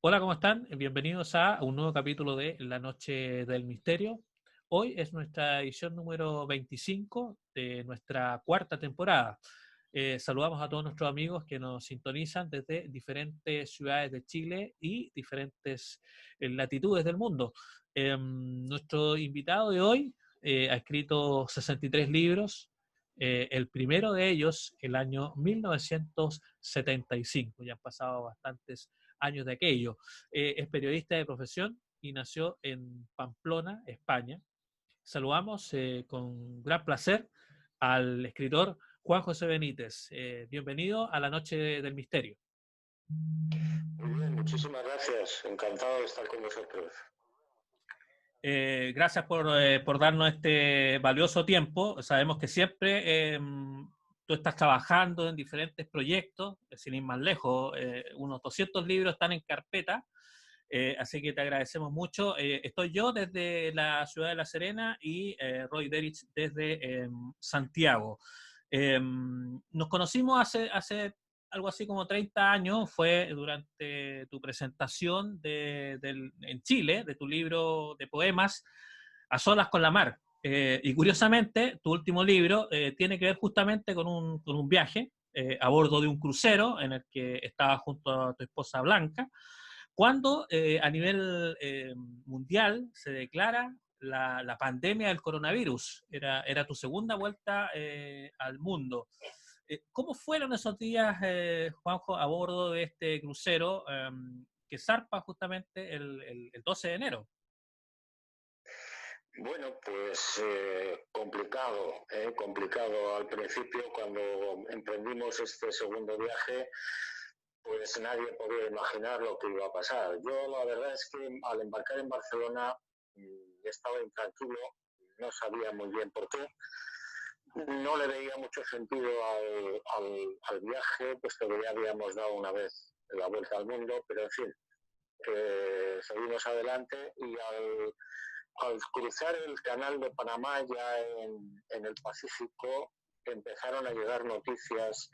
Hola, ¿cómo están? Bienvenidos a un nuevo capítulo de La Noche del Misterio. Hoy es nuestra edición número 25 de nuestra cuarta temporada. Saludamos a todos nuestros amigos que nos sintonizan desde diferentes ciudades de Chile y diferentes latitudes del mundo. Nuestro invitado de hoy ha escrito 63 libros. El primero de ellos, el año 1975. Ya han pasado bastantes años de aquello. Es periodista de profesión y nació en Pamplona, España. Saludamos con gran placer al escritor Juan José Benítez. Bienvenido a la Noche del Misterio. Muy bien, muchísimas gracias. Encantado de estar con vosotros. Gracias por darnos este valioso tiempo. Sabemos que siempre tú estás trabajando en diferentes proyectos, sin ir más lejos. Unos 200 libros están en carpeta. Así que te agradecemos mucho. Estoy yo desde la ciudad de La Serena y Roy Derich desde Santiago. Nos conocimos hace algo así como 30 años, fue durante tu presentación en Chile de tu libro de poemas A Solas con la Mar. Y curiosamente, tu último libro tiene que ver justamente con un viaje a bordo de un crucero en el que estabas junto a tu esposa Blanca, cuando a nivel mundial se declara la pandemia del coronavirus. Era tu segunda vuelta al mundo. ¿Cómo fueron esos días, Juanjo, a bordo de este crucero que zarpa justamente el 12 de enero? Bueno, pues complicado. Al principio, cuando emprendimos este segundo viaje, pues nadie podía imaginar lo que iba a pasar. Yo la verdad es que al embarcar en Barcelona estaba intranquilo, no sabía muy bien por qué. No le veía mucho sentido al viaje, puesto que ya habíamos dado una vez la vuelta al mundo, pero en fin, seguimos adelante y al cruzar el canal de Panamá ya en el Pacífico empezaron a llegar noticias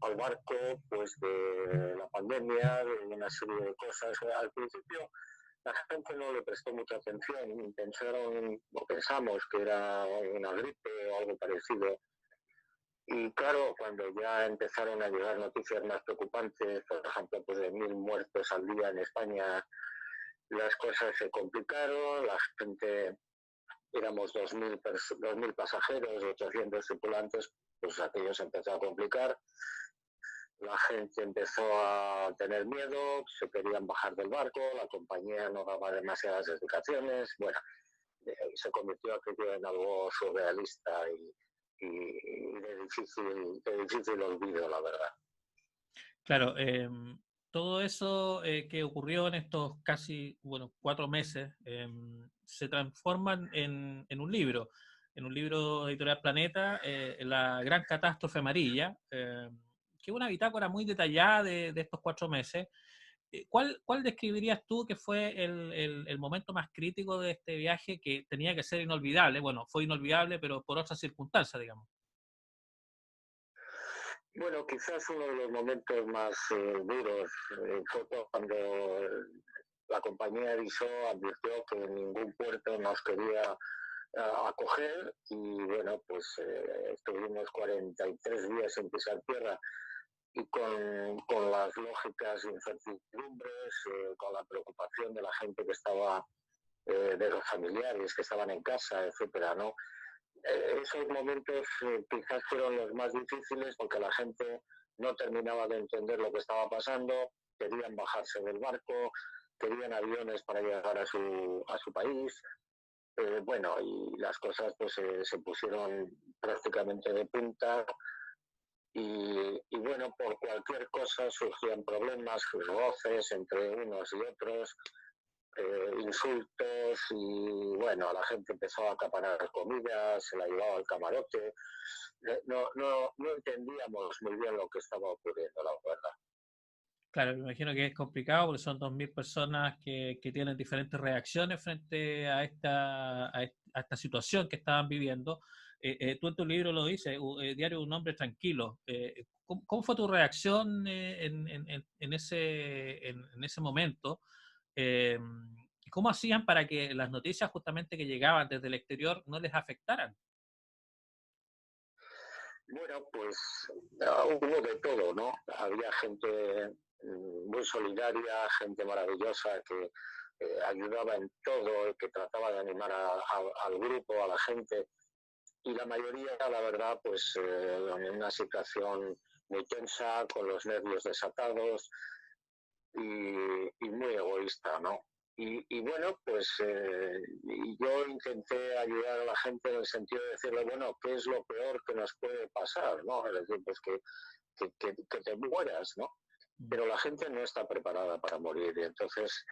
al barco pues de la pandemia, de una serie de cosas. Al principio la gente no le prestó mucha atención, pensamos que era una gripe o algo parecido. Y claro, cuando ya empezaron a llegar noticias más preocupantes, por ejemplo, pues de 1.000 muertos al día en España, las cosas se complicaron, la gente, éramos 2.000 pasajeros, 800 tripulantes, pues aquello se empezó a complicar. La gente empezó a tener miedo, se querían bajar del barco, la compañía no daba demasiadas explicaciones. Bueno, se convirtió aquello en algo surrealista y de difícil olvido, la verdad. Claro, todo eso que ocurrió en estos casi, 4 meses, se transforman en en un libro editorial Planeta, La Gran Catástrofe Amarilla, que es una bitácora muy detallada de estos 4 meses. ¿Cuál describirías tú que fue el momento más crítico de este viaje que tenía que ser inolvidable? Bueno, fue inolvidable, pero por otras circunstancias, digamos. Bueno, quizás uno de los momentos más duros fue cuando la compañía advirtió que ningún puerto nos quería acoger y bueno, pues estuvimos 43 días sin pisar tierra y con las lógicas incertidumbres, con la preocupación de la gente que estaba, de los familiares que estaban en casa, etcétera, ¿no? Esos momentos quizás fueron los más difíciles porque la gente no terminaba de entender lo que estaba pasando, querían bajarse del barco, querían aviones para llegar a su país. Bueno, y las cosas pues se pusieron prácticamente de punta y bueno, por cualquier cosa surgían problemas, roces entre unos y otros, insultos y bueno, la gente empezó a acaparar comida, se la llevaba al camarote. No entendíamos muy bien lo que estaba ocurriendo, la verdad. Claro, me imagino que es complicado porque son 2.000 personas que tienen diferentes reacciones frente a esta situación que estaban viviendo. Tú en tu libro lo dices, Diario de un hombre tranquilo. ¿Cómo fue tu reacción en ese momento? Eh, ¿Y cómo hacían para que las noticias justamente que llegaban desde el exterior no les afectaran? Bueno, pues hubo de todo, ¿no? Había gente muy solidaria, gente maravillosa que ayudaba en todo, que trataba de animar al grupo, a la gente, y la mayoría, la verdad, pues en una situación muy tensa, con los nervios desatados y muy egoísta, ¿no? Y bueno, pues yo intenté ayudar a la gente en el sentido de decirle, bueno, ¿qué es lo peor que nos puede pasar? ¿No? Es decir, pues que te mueras, ¿no? Pero la gente no está preparada para morir y entonces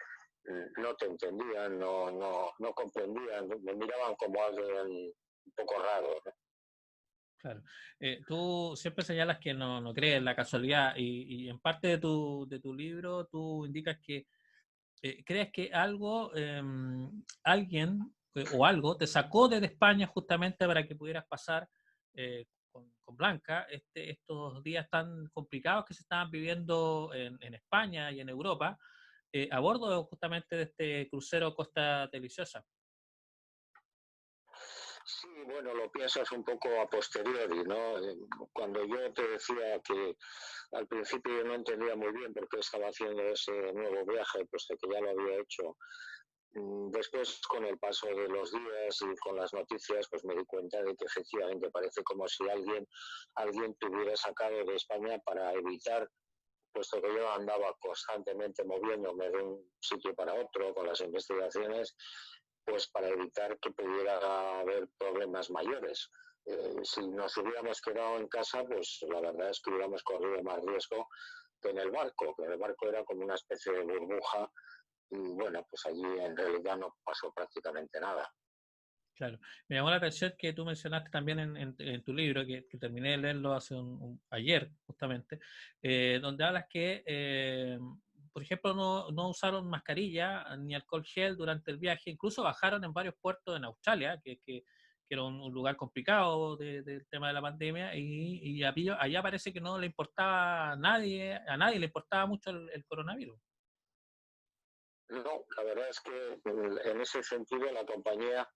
no te entendían, no comprendían, me miraban como alguien un poco raro, ¿no? Claro. Tú siempre señalas que no crees en la casualidad y en parte de tu libro tú indicas que crees que algo, alguien o algo te sacó desde España justamente para que pudieras pasar con Blanca estos días tan complicados que se estaban viviendo en España y en Europa a bordo justamente de este crucero Costa Deliciosa. Sí, bueno, lo piensas un poco a posteriori, ¿no? Cuando yo te decía que al principio yo no entendía muy bien por qué estaba haciendo ese nuevo viaje, puesto que ya lo había hecho. Después, con el paso de los días y con las noticias, pues me di cuenta de que efectivamente parece como si alguien te hubiera sacado de España para evitar, puesto que yo andaba constantemente moviéndome de un sitio para otro con las investigaciones, pues para evitar que pudiera haber problemas mayores. Si nos hubiéramos quedado en casa, pues la verdad es que hubiéramos corrido más riesgo que en el barco, que en el barco era como una especie de burbuja y bueno, pues allí en realidad no pasó prácticamente nada. Claro. Me llamó la atención que tú mencionaste también en tu libro, que terminé de leerlo hace ayer, justamente, donde hablas que, por ejemplo, no usaron mascarilla ni alcohol gel durante el viaje, incluso bajaron en varios puertos en Australia, que era un lugar complicado del tema de la pandemia, y allá parece que no le importaba a nadie le importaba mucho el coronavirus. No, la verdad es que en ese sentido la compañía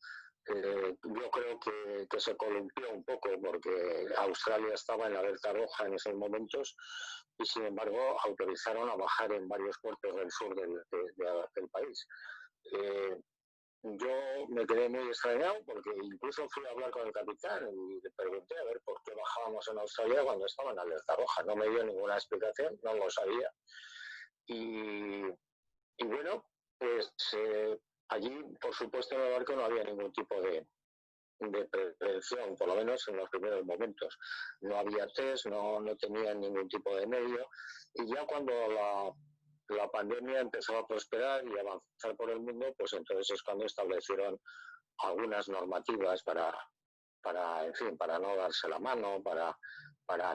yo creo que se columpió un poco porque Australia estaba en la alerta roja en esos momentos y sin embargo autorizaron a bajar en varios puertos del sur del país. Eh, yo me quedé muy extrañado porque incluso fui a hablar con el capitán y le pregunté a ver por qué bajábamos en Australia cuando estaba en alerta roja. No me dio ninguna explicación, no lo sabía. Y, y bueno, pues allí, por supuesto, en el barco no había ningún tipo de prevención, por lo menos en los primeros momentos. No había test, no tenían ningún tipo de medio. Y ya cuando la pandemia empezó a prosperar y avanzar por el mundo, pues entonces es cuando establecieron algunas normativas en fin, para no darse la mano, para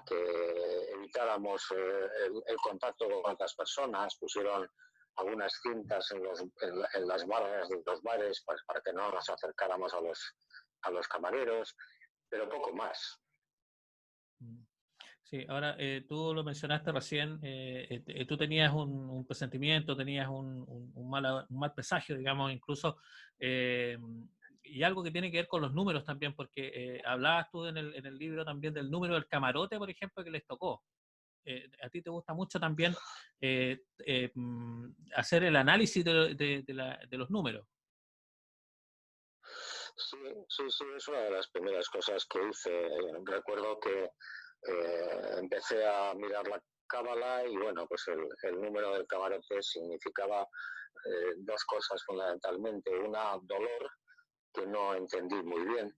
que evitáramos el contacto con otras personas, pusieron algunas cintas en las barras de los bares para que no nos acercáramos a los camareros, pero poco más. Sí, ahora tú lo mencionaste recién, tú tenías un presentimiento, tenías un mal presagio, digamos, incluso, eh, y algo que tiene que ver con los números también, porque hablabas tú en el libro también del número del camarote, por ejemplo, que les tocó. A ti te gusta mucho también hacer el análisis de los números. Sí, sí, sí, es una de las primeras cosas que hice. Recuerdo que empecé a mirar la cábala y bueno, pues el número del camarote significaba dos cosas fundamentalmente. Una, dolor, que no entendí muy bien,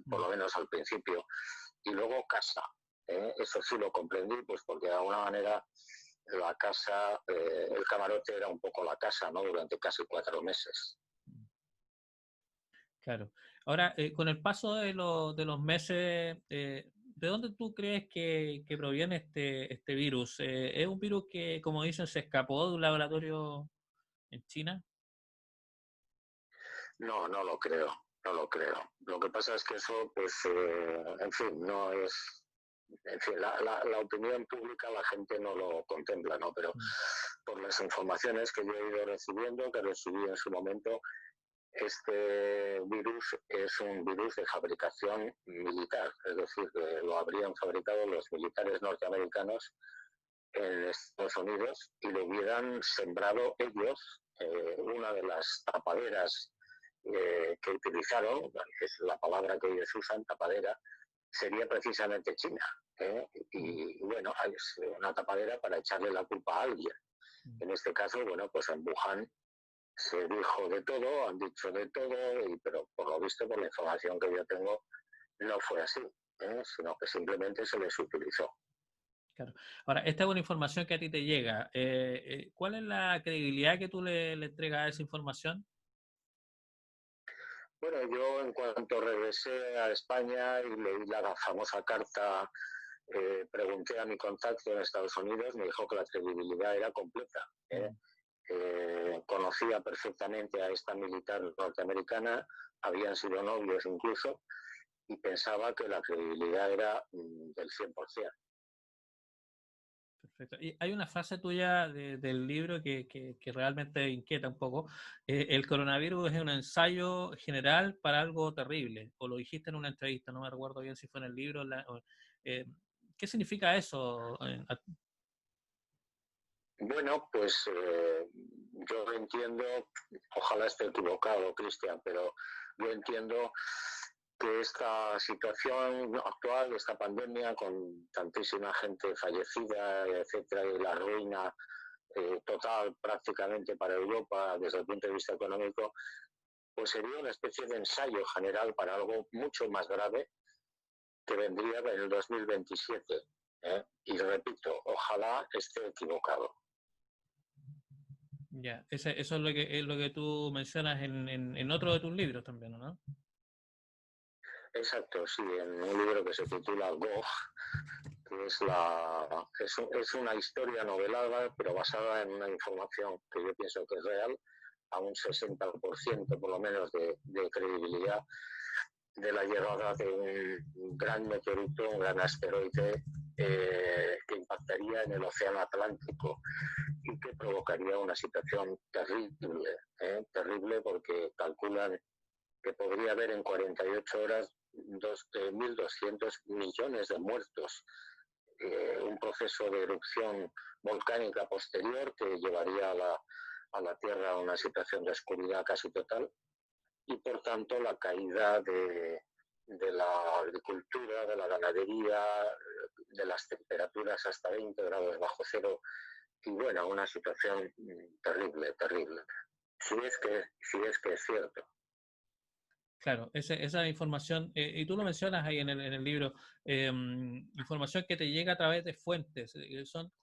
por lo menos al principio, y luego casa. Eso sí lo comprendí, pues porque de alguna manera la casa, el camarote era un poco la casa, ¿no? Durante casi 4 meses. Claro. Ahora, con el paso de los meses, ¿de dónde tú crees que proviene este virus? ¿Es un virus que, como dicen, se escapó de un laboratorio en China? No, no lo creo. no lo creo. Lo que pasa es que eso, pues, en fin, no es... En fin, la opinión pública la gente no lo contempla, ¿no? Pero por las informaciones que yo he ido recibiendo, que recibí en su momento, este virus es un virus de fabricación militar, es decir, que lo habrían fabricado los militares norteamericanos en Estados Unidos y lo hubieran sembrado ellos. Una de las tapaderas que utilizaron, que es la palabra que ellos usan, tapadera, sería precisamente China. Y bueno, es una tapadera para echarle la culpa a alguien. En este caso, bueno, pues en Wuhan se dijo de todo, han dicho de todo, pero por lo visto, por la información que yo tengo, no fue así, sino que simplemente se les utilizó. Claro. Ahora, esta es una información que a ti te llega. ¿Cuál es la credibilidad que tú le entregas a esa información? Bueno, yo en cuanto regresé a España y leí la famosa carta, pregunté a mi contacto en Estados Unidos, me dijo que la credibilidad era completa. Conocía perfectamente a esta militar norteamericana, habían sido novios incluso, y pensaba que la credibilidad era del 100%. Perfecto. Y hay una frase tuya del libro que realmente inquieta un poco. El coronavirus es un ensayo general para algo terrible. O lo dijiste en una entrevista, no me recuerdo bien si fue en el libro. Eh, ¿Qué significa eso? Bueno, pues yo entiendo, ojalá esté equivocado, Cristian, pero yo entiendo que esta situación actual, esta pandemia, con tantísima gente fallecida, etcétera, y la ruina total prácticamente para Europa desde el punto de vista económico, pues sería una especie de ensayo general para algo mucho más grave que vendría en el 2027. Y repito, ojalá esté equivocado. Ya, eso es lo que tú mencionas en otro de tus libros también, ¿no? Exacto, sí, en un libro que se titula Gog, que es una historia novelada, pero basada en una información que yo pienso que es real, a un 60% por lo menos de credibilidad, de la llegada de un gran meteorito, un gran asteroide que impactaría en el Océano Atlántico y que provocaría una situación terrible, terrible porque calculan que podría haber en 48 horas 1.200 millones de muertos, un proceso de erupción volcánica posterior que llevaría a la Tierra a una situación de oscuridad casi total y por tanto la caída de la agricultura, de la ganadería, de las temperaturas hasta 20 grados bajo cero y bueno, una situación terrible, terrible. Si es que es cierto. Claro, esa información, y tú lo mencionas ahí en el libro, información que te llega a través de fuentes, son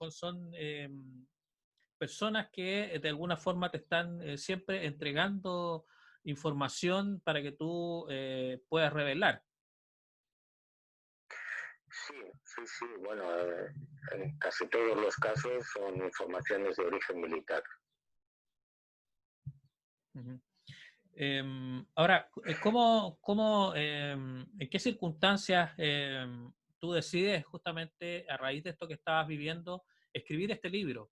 personas que de alguna forma te están siempre entregando información para que tú puedas revelar. Sí, sí, sí. Bueno, en casi todos los casos son informaciones de origen militar. Uh-huh. Ahora, en qué circunstancias tú decides justamente a raíz de esto que estabas viviendo escribir este libro?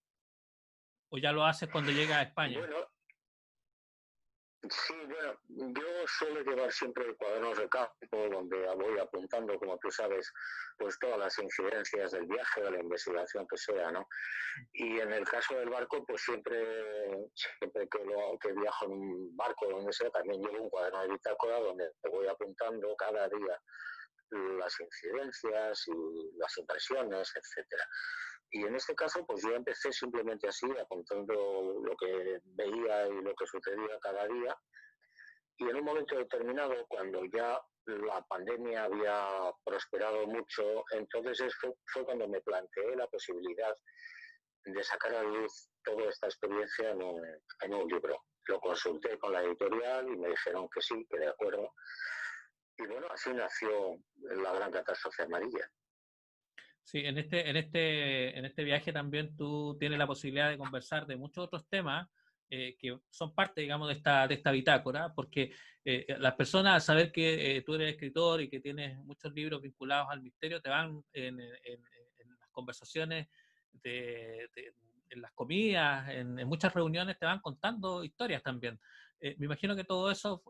¿O ya lo haces cuando llegas a España? Bueno, sí, bueno, yo suelo llevar siempre cuadernos de campo donde voy apuntando, como tú sabes, pues todas las incidencias del viaje, de la investigación que sea, ¿no? Y en el caso del barco, pues siempre que viajo en un barco, donde sea, también llevo un cuaderno de bitácora donde voy apuntando cada día las incidencias y las impresiones, etcétera. Y en este caso, pues yo empecé simplemente así, apuntando lo que veía y lo que sucedía cada día. Y en un momento determinado, cuando ya la pandemia había prosperado mucho, entonces fue cuando me planteé la posibilidad de sacar a luz toda esta experiencia en un libro. Lo consulté con la editorial y me dijeron que sí, que de acuerdo. Y bueno, así nació la gran catástrofe amarilla. Sí, en este viaje también tú tienes la posibilidad de conversar de muchos otros temas que son parte, digamos, de esta bitácora, porque las personas, al saber que tú eres escritor y que tienes muchos libros vinculados al misterio, te van en las conversaciones, en las comidas, en muchas reuniones, te van contando historias también. Me imagino que todo eso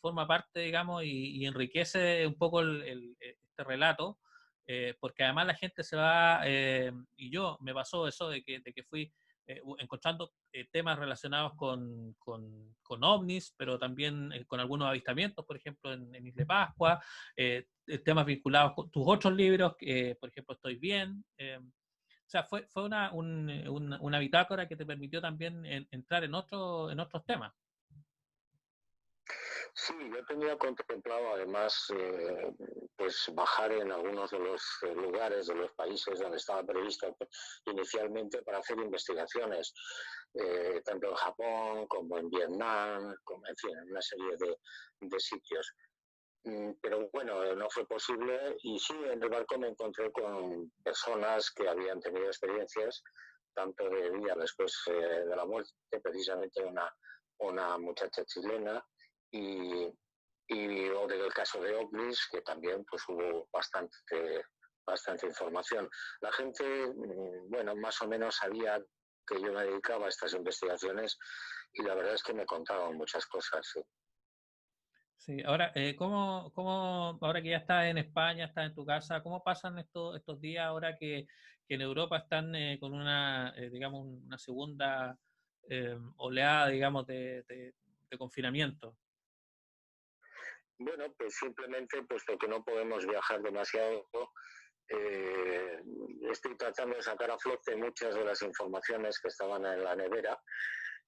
forma parte, digamos, y enriquece un poco este relato, porque además la gente se va, y yo me pasó eso de que fui encontrando temas relacionados con ovnis, pero también con algunos avistamientos, por ejemplo, en Isla Pascua, temas vinculados con tus otros libros, por ejemplo, Estoy Bien. O sea, fue una bitácora que te permitió también entrar en otros temas. Sí, yo tenía contemplado además pues bajar en algunos de los lugares de los países donde estaba previsto inicialmente para hacer investigaciones, tanto en Japón como en Vietnam, como, en fin, en una serie de sitios. Pero bueno, no fue posible y sí, en el barco me encontré con personas que habían tenido experiencias, tanto de día después de la muerte, precisamente una muchacha chilena, y, o del caso de ovnis, que también pues hubo bastante información. La gente, bueno, más o menos sabía que yo me dedicaba a estas investigaciones y la verdad es que me contaban muchas cosas. Sí. Sí, ahora, ahora que ya estás en España, estás en tu casa, ¿cómo pasan estos días ahora que en Europa están con una, digamos, una segunda oleada, digamos, de confinamiento? Bueno, pues simplemente, puesto que no podemos viajar demasiado, eh, estoy tratando de sacar a flote muchas de las informaciones que estaban en la nevera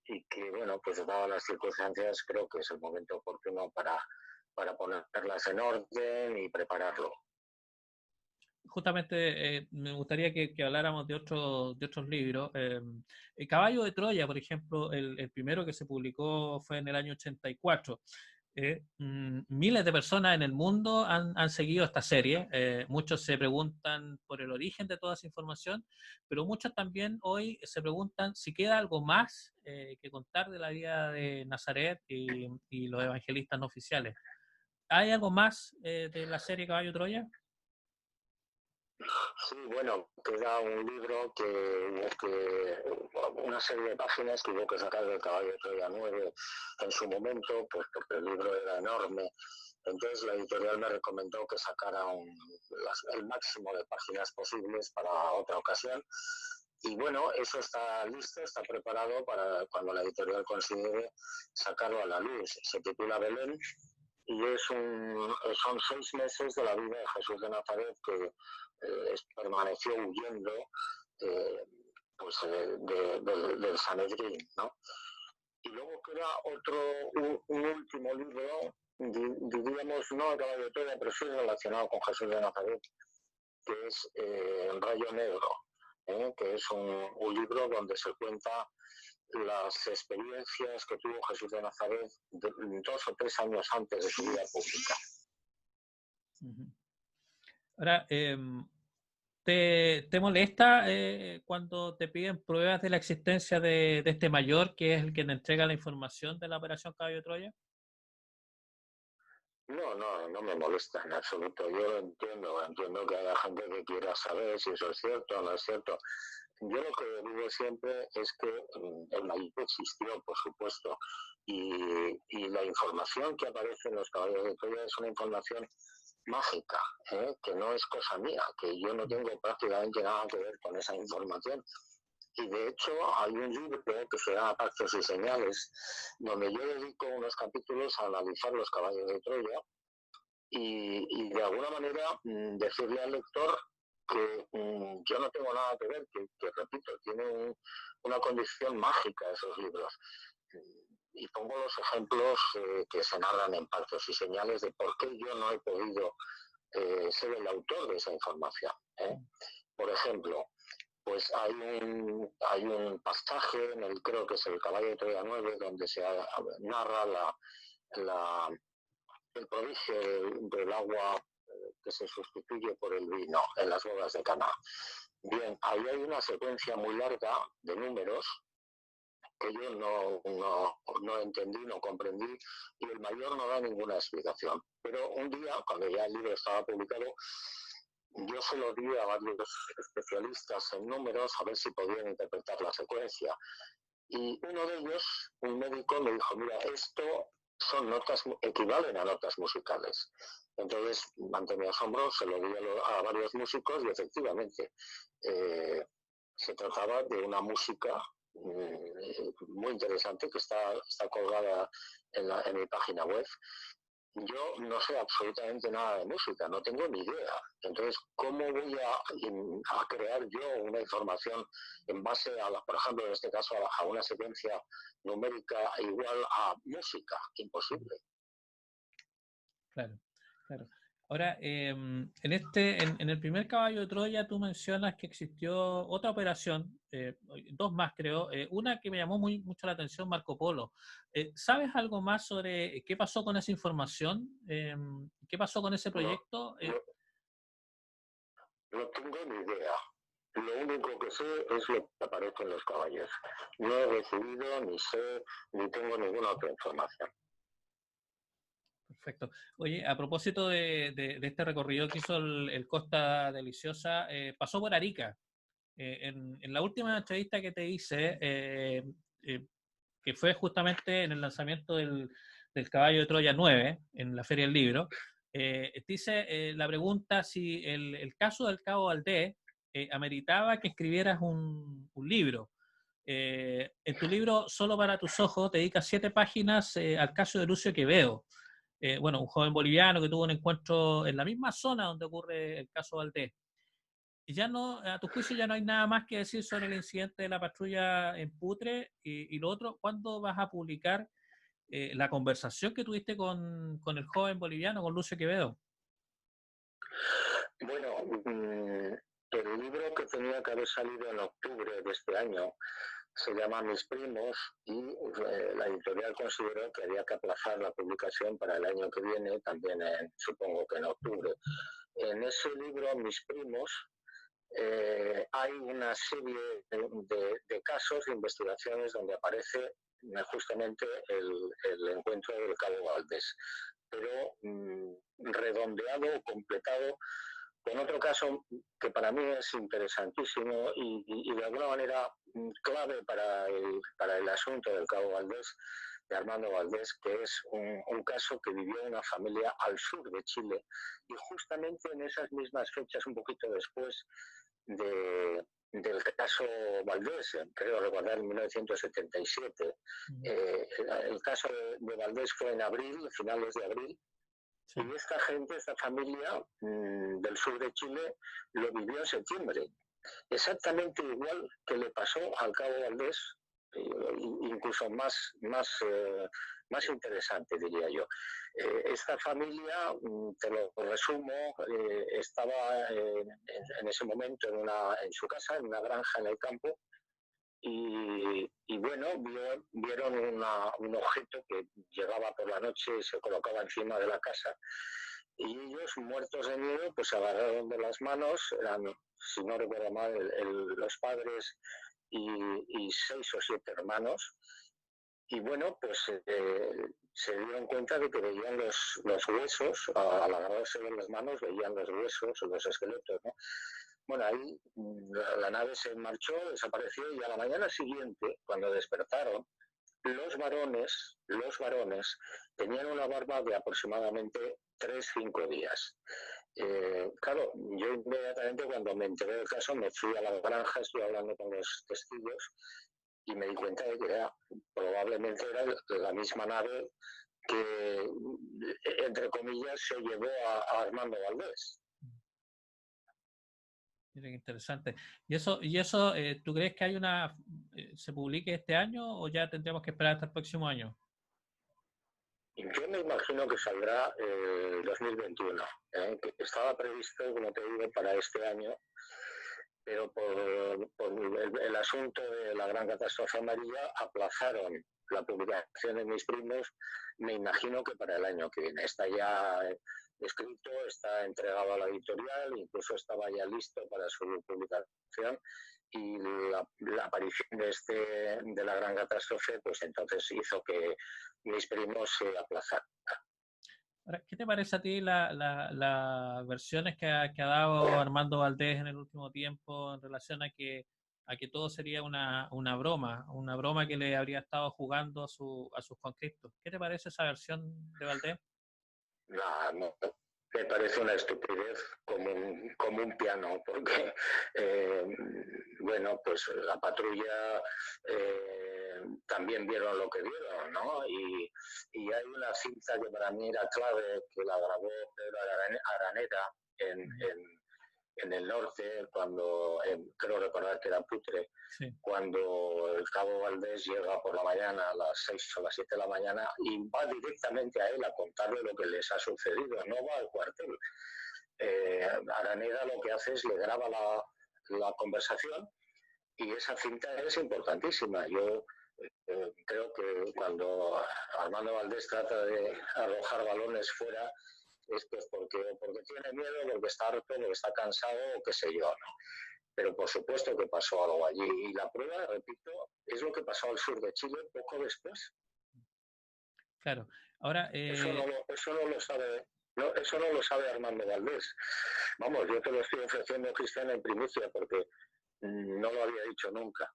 y que, bueno, pues dadas las circunstancias, creo que es el momento oportuno para ponerlas en orden y prepararlo. Justamente me gustaría que habláramos de otros libros. El Caballo de Troya, por ejemplo, el primero que se publicó fue en el año 84. Miles de personas en el mundo han seguido esta serie. Muchos se preguntan por el origen de toda esa información, pero muchos también hoy se preguntan si queda algo más que contar de la vida de Nazaret y los evangelistas no oficiales. ¿Hay algo más de la serie Caballo de Troya? Sí, bueno, queda un libro una serie de páginas que hubo que sacar del Caballo de Troya 9 en su momento, pues porque el libro era enorme. Entonces la editorial me recomendó que sacara el máximo de páginas posibles para otra ocasión. Y bueno, eso está listo, está preparado para cuando la editorial considere sacarlo a la luz. Se titula Belén y son 6 meses de la vida de Jesús de Nazaret que permaneció huyendo pues, del Sanedrín, ¿no? Y luego queda un último libro, diríamos, no de Caballo de Troya, pero sí relacionado con Jesús de Nazaret, que es Rayo Negro, que es un libro donde se cuenta las experiencias que tuvo Jesús de Nazaret 2 o 3 años antes de su vida pública. Ahora, ¿te molesta cuando te piden pruebas de la existencia de este mayor, que es el que te entrega la información de la operación Caballo de Troya? No me molesta en absoluto. Yo entiendo que haya gente que quiera saber si eso es cierto o no es cierto. Yo lo que digo siempre es que el mayor existió, por supuesto, y la información que aparece en los caballos de Troya es una información mágica, que no es cosa mía, que yo no tengo prácticamente nada que ver con esa información. Y de hecho hay un libro que se llama Pactos y Señales, donde yo dedico unos capítulos a analizar los caballos de Troya y de alguna manera decirle al lector que yo no tengo nada que ver, que repito, tiene una condición mágica esos libros. Y pongo los ejemplos que se narran en Pactos y Señales de por qué yo no he podido ser el autor de esa información. Por ejemplo, pues hay un pasaje creo que es el Caballo de Troya 9, donde se narra el prodigio del agua que se sustituye por el vino en las bodas de Caná. Bien, ahí hay una secuencia muy larga de números que yo no entendí, no comprendí, y el mayor no da ninguna explicación. Pero un día, cuando ya el libro estaba publicado, yo se lo di a varios especialistas en números a ver si podían interpretar la secuencia. Y uno de ellos, un médico, me dijo, mira, esto son notas, equivalen a notas musicales. Entonces, ante mi asombro, se lo di a varios músicos y efectivamente se trataba de una música muy interesante que está colgada en mi página web. Yo no sé absolutamente nada de música, no tengo ni idea. Entonces, ¿cómo voy a crear yo una información en base a, por ejemplo, en este caso, a una secuencia numérica igual a música? Imposible. Claro, claro. Ahora, en el primer Caballo de Troya tú mencionas que existió otra operación, dos más creo, una que me llamó mucho la atención, Marco Polo. ¿Sabes algo más sobre qué pasó con esa información? ¿Qué pasó con ese proyecto? No tengo ni idea. Lo único que sé es lo que aparece en los caballos. No he recibido, ni sé, ni tengo ninguna otra información. Perfecto. Oye, a propósito de este recorrido que hizo el Costa Deliciosa, pasó por Arica. En la última entrevista que te hice, que fue justamente en el lanzamiento del Caballo de Troya 9, en la Feria del Libro, te hice la pregunta si el caso del Cabo Valdés ameritaba que escribieras un libro. En tu libro, Solo para tus ojos, te dedicas 7 páginas al caso de Lucio Quevedo. Bueno, un joven boliviano que tuvo un encuentro en la misma zona donde ocurre el caso Valdés. Y ya no, a tu juicio ya no hay nada más que decir sobre el incidente de la patrulla en Putre y lo otro, ¿cuándo vas a publicar la conversación que tuviste con el joven boliviano, con Lucio Quevedo? Bueno, el libro que tenía que haber salido en octubre de este año se llama Mis primos y la editorial consideró que había que aplazar la publicación para el año que viene, también supongo que en octubre. En ese libro, Mis primos, hay una serie de casos, de investigaciones donde aparece justamente el encuentro del Cabo Valdés, pero redondeado, completado con otro caso que para mí es interesantísimo y de alguna manera clave para el asunto del Cabo Valdés, de Armando Valdés, que es un caso que vivió una familia al sur de Chile y justamente en esas mismas fechas, un poquito después del caso Valdés, creo recordar en 1977. El caso de Valdés fue en abril, finales de abril. Sí. Y esta gente, esta familia del sur de Chile, lo vivió en septiembre. Exactamente igual que le pasó al Cabo Valdés, incluso más interesante, diría yo. Esta familia, te lo resumo, estaba en ese momento en su casa, en una granja en el campo, y bueno, vieron un objeto que llegaba por la noche y se colocaba encima de la casa. Y ellos, muertos de miedo, pues se agarraron de las manos, eran, si no recuerdo mal, los padres y 6 o 7 hermanos. Y bueno, pues se dieron cuenta de que veían los huesos, al agarrarse de las manos, veían los huesos o los esqueletos, ¿no? Bueno, ahí la nave se marchó, desapareció y a la mañana siguiente, cuando despertaron, los varones tenían una barba de aproximadamente 3-5 días. Claro, yo inmediatamente cuando me enteré del caso me fui a la granja, estuve hablando con los testigos y me di cuenta de que probablemente era la misma nave que, entre comillas, se llevó a Armando Valdés. Mira qué interesante. ¿Y eso tú crees que se publique este año o ya tendríamos que esperar hasta el próximo año? Yo me imagino que saldrá 2021, que estaba previsto, como te digo, para este año, pero por el asunto de la gran catástrofe amarilla aplazaron la publicación de Mis primos, me imagino que para el año que viene. Está ya escrito, está entregado a la editorial, incluso estaba ya listo para su publicación y la aparición de la gran catástrofe, pues entonces hizo que mis primos se aplazaran. Ahora, ¿qué te parece a ti las versiones que ha dado Armando Valdés en el último tiempo en relación a que todo sería una broma que le habría estado jugando a sus conflictos? ¿Qué te parece esa versión de Valdés? No, no, me parece una estupidez como un piano, porque, bueno, pues la patrulla también vieron lo que vieron, ¿no? Y hay una cinta que para mí era clave, que la grabó Pedro Araneda en el norte, cuando, creo recordar que era Putre, Sí. cuando el cabo Valdés llega por la mañana a las 6 o las 7 de la mañana y va directamente a él a contarle lo que les ha sucedido, no va al cuartel. Araneda lo que hace es le graba la conversación y esa cinta es importantísima. Yo creo que cuando Armando Valdés trata de arrojar balones fuera es pues porque tiene miedo, porque está harto, porque está cansado o qué sé yo, ¿no? Pero por supuesto que pasó algo allí. Y la prueba, repito, es lo que pasó al sur de Chile poco después. Claro. Ahora, Eso no lo sabe Armando Valdés. Vamos, yo te lo estoy ofreciendo, Cristian, en primicia, porque no lo había dicho nunca.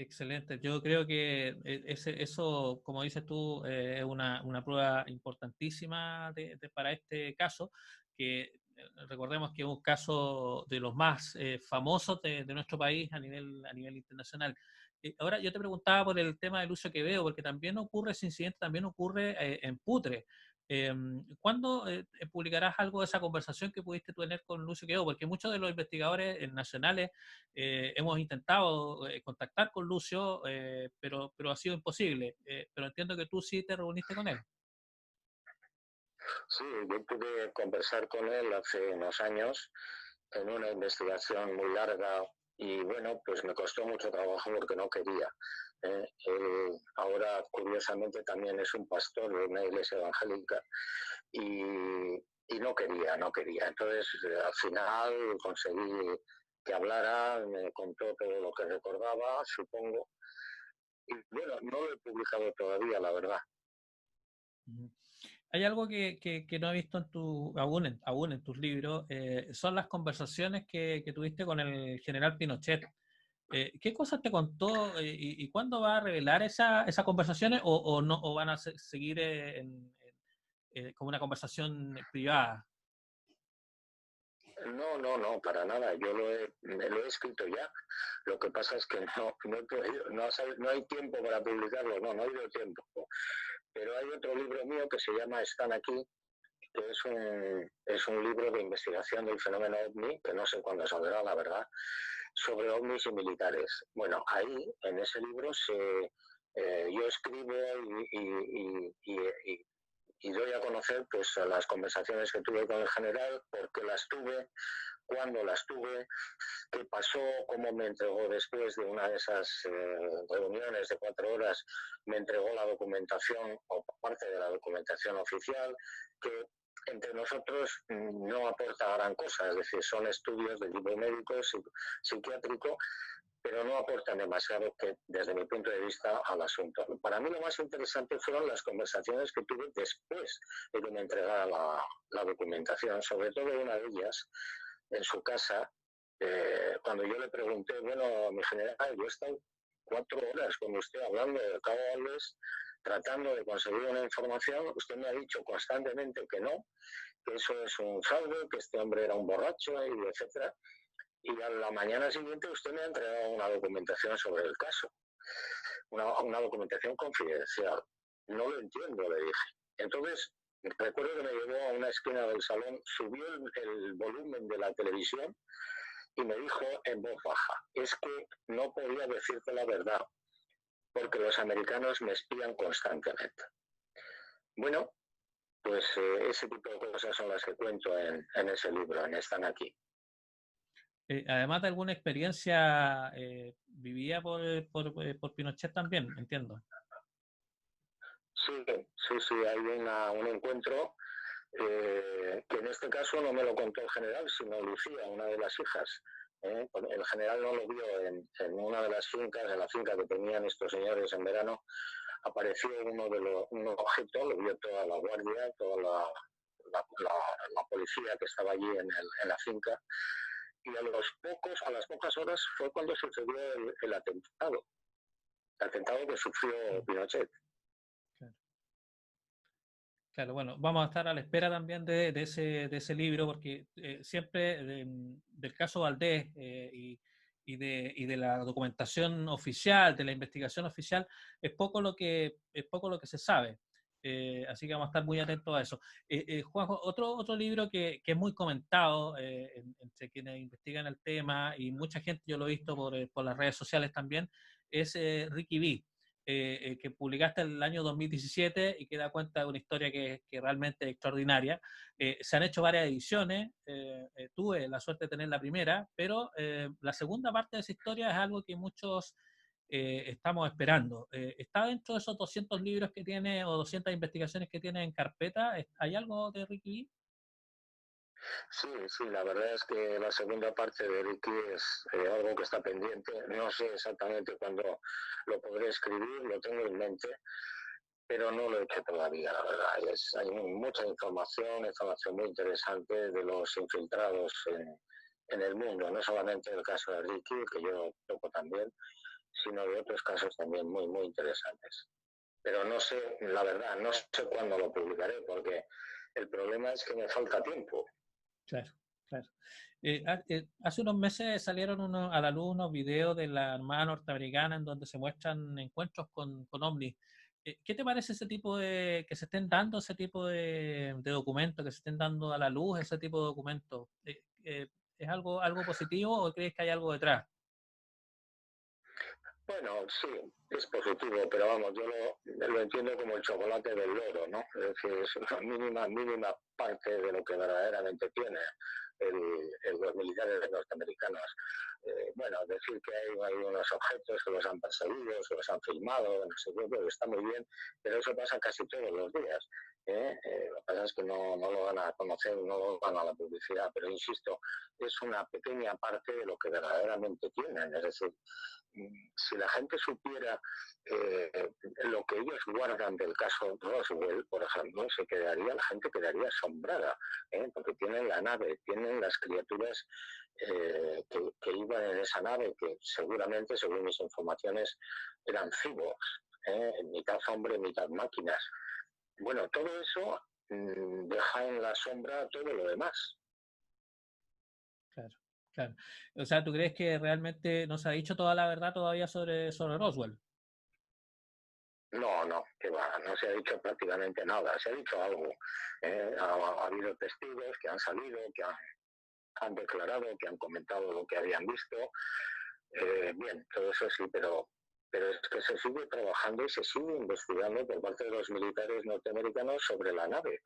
excelente. Yo creo que eso, como dices tú, es una prueba importantísima para este caso, que recordemos que es un caso de los más famosos de nuestro país a nivel internacional. Ahora yo te preguntaba por el tema de Lucio Quevedo, porque también ocurre ese incidente, también ocurre en Putre. ¿Cuándo publicarás algo de esa conversación que pudiste tener con Lucio Quevedo? Porque muchos de los investigadores nacionales hemos intentado contactar con Lucio, pero ha sido imposible. Pero entiendo que tú sí te reuniste con él. Sí, yo pude conversar con él hace unos años en una investigación muy larga y bueno, pues me costó mucho trabajo porque no quería. Él ahora, curiosamente, también es un pastor de una iglesia evangélica y no quería. Entonces, al final conseguí que hablara, me contó todo lo que recordaba, supongo. Y bueno, no lo he publicado todavía, la verdad. Hay algo que no he visto aún en tus libros, son las conversaciones que tuviste con el general Pinochet. ¿Qué cosas te contó y cuándo va a revelar esas conversaciones o no, o van a seguir como una conversación privada? No, para nada. Yo me lo he escrito ya. Lo que pasa es que no he podido, no hay tiempo para publicarlo, no ha habido tiempo. Pero hay otro libro mío que se llama Están aquí, que es un libro de investigación del fenómeno OVNI, que no sé cuándo saldrá, la verdad, sobre ovnis y militares. Bueno, ahí, en ese libro, yo escribo y doy a conocer pues las conversaciones que tuve con el general, por qué las tuve, cuándo las tuve, qué pasó, cómo me entregó después de una de esas reuniones de 4 horas, me entregó la documentación o parte de la documentación oficial, que entre nosotros no aporta gran cosa, es decir, son estudios de tipo médico, psiquiátrico, pero no aportan demasiado que, desde mi punto de vista, al asunto. Para mí lo más interesante fueron las conversaciones que tuve después de que me entregara la documentación, sobre todo una de ellas en su casa, cuando yo le pregunté, bueno, mi general, yo he estado 4 horas con usted hablando del cabo Valdés, tratando de conseguir una información, usted me ha dicho constantemente que no, que eso es un fraude, que este hombre era un borracho, y etcétera. Y a la mañana siguiente usted me ha entregado una documentación sobre el caso, una documentación confidencial. No lo entiendo, le dije. Entonces, recuerdo que me llevó a una esquina del salón, subió el volumen de la televisión y me dijo en voz baja, es que no podía decirte la verdad, porque los americanos me espían constantemente. Bueno, pues ese tipo de cosas son las que cuento en ese libro, en Están aquí. Además de alguna experiencia vivida por Pinochet también, entiendo. Sí, hay un encuentro que en este caso no me lo contó el general, sino Lucía, una de las hijas, El general no lo vio en una de las fincas, en la finca que tenían estos señores en verano, apareció un objeto, lo vio toda la guardia, toda la policía que estaba allí en la finca, y a las pocas horas fue cuando sucedió el atentado que sufrió Pinochet. Claro. Claro, bueno, vamos a estar a la espera también de ese libro, porque siempre del caso Valdés y de la documentación oficial, de la investigación oficial, es poco lo que se sabe. Así que vamos a estar muy atentos a eso. Juanjo, otro libro que es muy comentado entre quienes investigan el tema, y mucha gente, yo lo he visto por las redes sociales también, es Ricky B. Que publicaste en el año 2017 y que da cuenta de una historia que realmente es extraordinaria. Se han hecho varias ediciones, tuve la suerte de tener la primera, pero la segunda parte de esa historia es algo que muchos estamos esperando. ¿Está dentro de esos 200 libros que tiene o 200 investigaciones que tiene en carpeta? ¿Hay algo de Ricky? Sí, sí, la verdad es que la segunda parte de Ricky es algo que está pendiente. No sé exactamente cuándo lo podré escribir, lo tengo en mente, pero no lo he hecho todavía, la verdad. Hay mucha información muy interesante de los infiltrados en el mundo, no solamente el caso de Ricky, que yo toco también, sino de otros casos también muy, muy interesantes. Pero no sé, la verdad, no sé cuándo lo publicaré, porque el problema es que me falta tiempo. Claro, claro. Hace unos meses salieron a la luz unos videos de la Armada Norteamericana en donde se muestran encuentros con ovnis. ¿Qué te parece ese tipo que se estén dando ese tipo de documentos, que se estén dando a la luz ese tipo de documentos? ¿Es algo positivo o crees que hay algo detrás? Bueno, sí, es positivo, pero vamos, yo lo entiendo como el chocolate del loro, ¿no? Es decir, es una mínima parte de lo que verdaderamente tiene los militares norteamericanos. Bueno, decir que hay unos objetos que los han perseguido, que los han filmado, no sé qué, pues está muy bien, pero eso pasa casi todos los días. Lo que pasa es que no lo van a conocer, no lo van a la publicidad, pero insisto, es una pequeña parte de lo que verdaderamente tienen. Es decir, si la gente supiera lo que ellos guardan del caso Roswell, por ejemplo, la gente quedaría asombrada, porque tienen la nave, tienen las criaturas que iban en esa nave, que seguramente, según mis informaciones, eran cyborgs, mitad hombre, mitad máquinas. Bueno, todo eso deja en la sombra todo lo demás. Claro, claro. O sea, ¿tú crees que realmente no se ha dicho toda la verdad todavía sobre Roswell? No, que va, no se ha dicho prácticamente nada, se ha dicho algo. Ha habido testigos que han salido, que han declarado, que han comentado lo que habían visto. Bien, todo eso sí, pero es que se sigue trabajando y se sigue investigando por parte de los militares norteamericanos sobre la nave.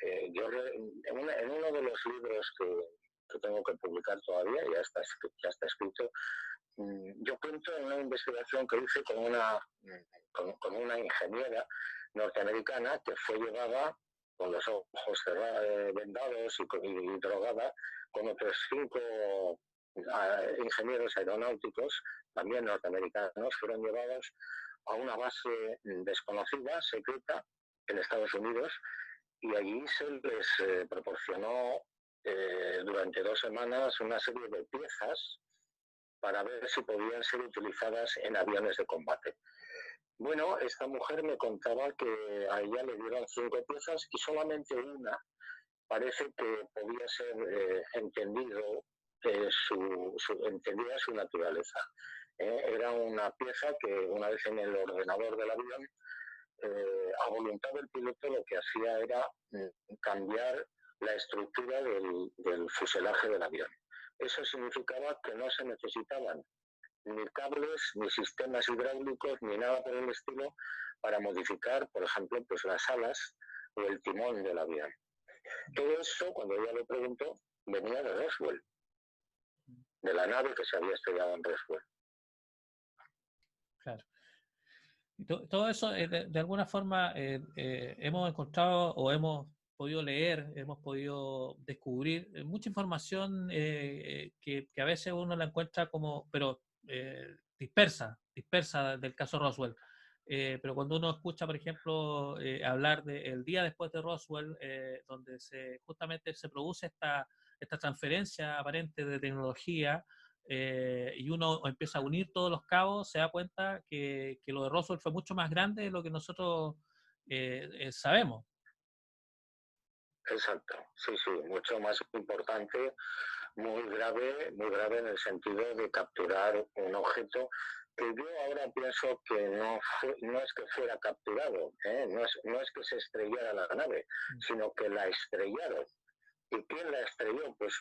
En uno de los libros que tengo que publicar todavía, ya está escrito, yo cuento en una investigación que hice con una ingeniera norteamericana que fue llevada con los ojos vendados y drogada con otros 5 ingenieros aeronáuticos, también norteamericanos, fueron llevados a una base desconocida, secreta, en Estados Unidos, y allí se les proporcionó durante 2 semanas una serie de piezas para ver si podían ser utilizadas en aviones de combate. Bueno, esta mujer me contaba que a ella le dieron 5 piezas y solamente una parece que podía ser entendida su naturaleza. Era una pieza que una vez en el ordenador del avión, a voluntad del piloto lo que hacía era cambiar la estructura del fuselaje del avión. Eso significaba que no se necesitaban ni cables, ni sistemas hidráulicos, ni nada por el estilo para modificar, por ejemplo, pues las alas o el timón del avión. Todo eso, cuando ella lo preguntó, venía de Roswell, de la nave que se había estrellado en Roswell. Claro. Y todo eso, de alguna forma, hemos encontrado o hemos podido leer, hemos podido descubrir mucha información que a veces uno la encuentra como, pero dispersa del caso Roswell. Pero cuando uno escucha, por ejemplo, hablar del día después de Roswell, donde justamente se produce esta transferencia aparente de tecnología, y uno empieza a unir todos los cabos, se da cuenta que lo de Roswell fue mucho más grande de lo que nosotros sabemos. Exacto, sí, sí, mucho más importante, muy grave en el sentido de capturar un objeto que yo ahora pienso que no es que fuera capturado, no es que se estrellara la nave, sino que la estrellaron. ¿Y quién la estrelló? Pues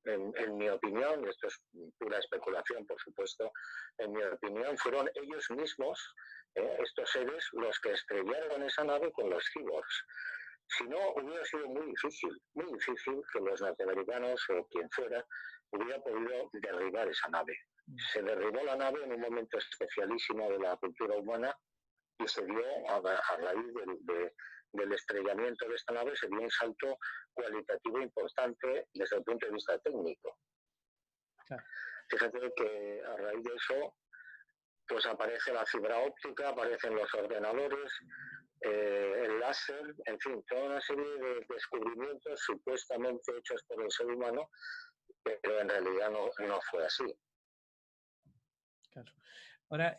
en mi opinión, esto es pura especulación, por supuesto, en mi opinión fueron ellos mismos, estos seres, los que estrellaron esa nave con los cyborgs. Si no, hubiera sido muy difícil que los norteamericanos o quien fuera hubiera podido derribar esa nave. Se derribó la nave en un momento especialísimo de la cultura humana y se dio, a raíz del estrellamiento de esta nave, se dio un salto cualitativo importante desde el punto de vista técnico. Claro. Fíjate que a raíz de eso, pues aparece la fibra óptica, aparecen los ordenadores, el láser, en fin, toda una serie de descubrimientos supuestamente hechos por el ser humano, pero en realidad no fue así. Claro. Ahora,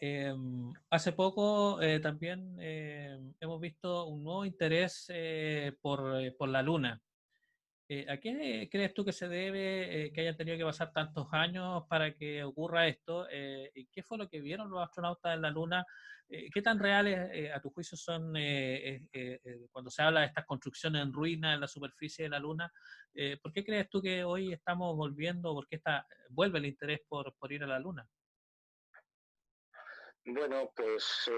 hace poco también hemos visto un nuevo interés por la Luna. ¿A qué crees tú que se debe que hayan tenido que pasar tantos años para que ocurra esto? ¿Y qué fue lo que vieron los astronautas en la Luna? ¿Qué tan reales, a tu juicio, son cuando se habla de estas construcciones en ruinas en la superficie de la Luna? ¿Por qué crees tú que hoy estamos volviendo, por qué vuelve el interés por ir a la Luna? Bueno, pues